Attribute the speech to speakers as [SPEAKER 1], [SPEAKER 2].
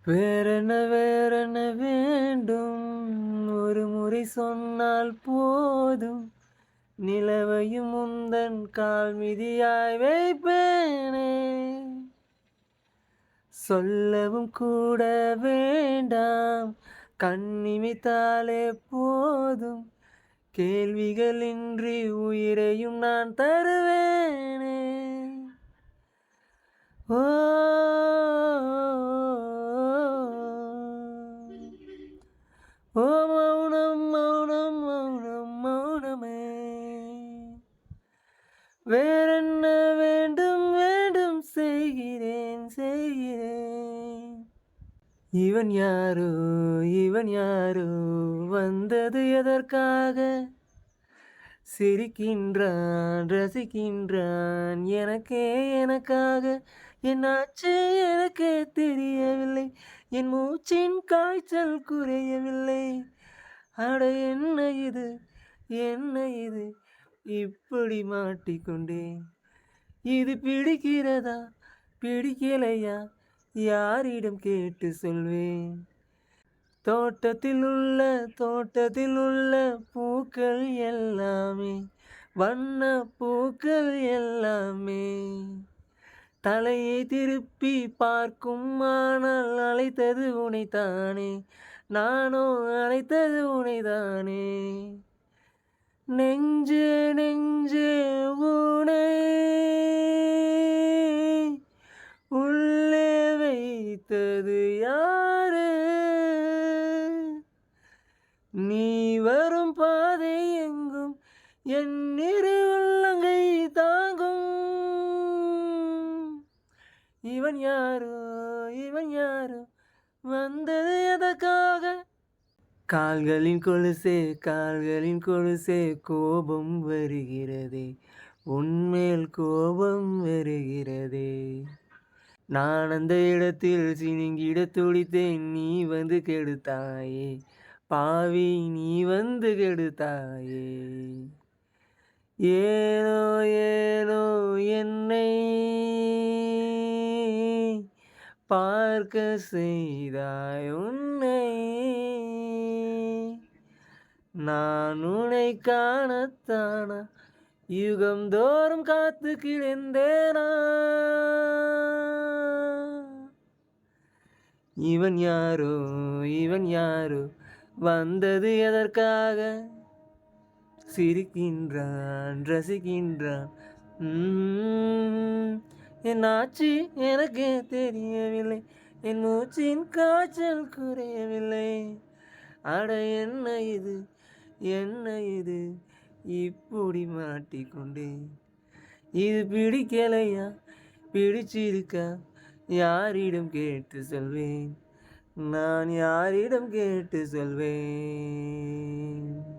[SPEAKER 1] வேறென்ன வேண்டும் ஒரு முறை சொன்னால் போதும் நிலவையும் உந்தன் கால் மிதியாய் வைப்பேனே சொல்லவும் கூட வேண்டாம் கண்ணிமித்தாலே போதும் கேள்விகளின்றி உயிரையும் நான் தருவேனே ஓ ஓ மௌனம் மௌனம் மௌனம் மௌனமே வேறென்ன வேண்டும் செய்கிறேன் இவன் யாரோ வந்தது எதற்காக சிரிக்கின்றான் ரசிக்கின்றான் எனக்காக என்னாச்சு எனக்கே தெரியவில்லை என் மூச்சின் காய்ச்சல் குறையவில்லை அட என்ன இது இப்படி மாட்டிக்கொண்டேன் இது பிடிக்கிறதா பிடிக்கலையா யாரிடம் கேட்டு சொல்வேன் தோட்டத்தில் உள்ள பூக்கள் எல்லாமே வண்ண பூக்கள் எல்லாமே தலையை திருப்பி பார்க்கும் ஆனால் அழைத்தது உனைத்தானே நானோ அழைத்தது உனைதானே நெஞ்சே உனை உள்ளே வைத்தது யாரு நீ வரும் பாதை எங்கும் என் இரு உள்ளங்கை தாங்கும் இவன் யாரோ வந்தது எதற்காக கால்களின் கொலுசே கோபம் வருகிறதே உன்மேல் கோபம் வருகிறதே நான் அந்த இடத்தில் சினுங்கிட துடித்தேன் நீ வந்து கெடுத்தாயே பாவி நீ வந்து கெடுத்தாயே ஏனோ என்னை பார்க்க செய்தாய் உன்னை நான் உன்னை காணத்தானா யுகம் தோறும் காத்து கிடந்தேனா இவன் யாரோ வந்தது எதற்காக சிரிக்கின்றான் ரசிக்கின்றான் என்னாச்சு எனக்கு தெரியவில்லை என் மூச்சின் காய்ச்சல் குறையவில்லை அட என்ன இது இப்படி மாட்டிக்கொண்டேன் இது பிடிக்கலையா பிடிச்சிருக்கா யாரிடம் கேட்டு சொல்வேன் நான் யாரிடம் கேட்டு சொல்வேன்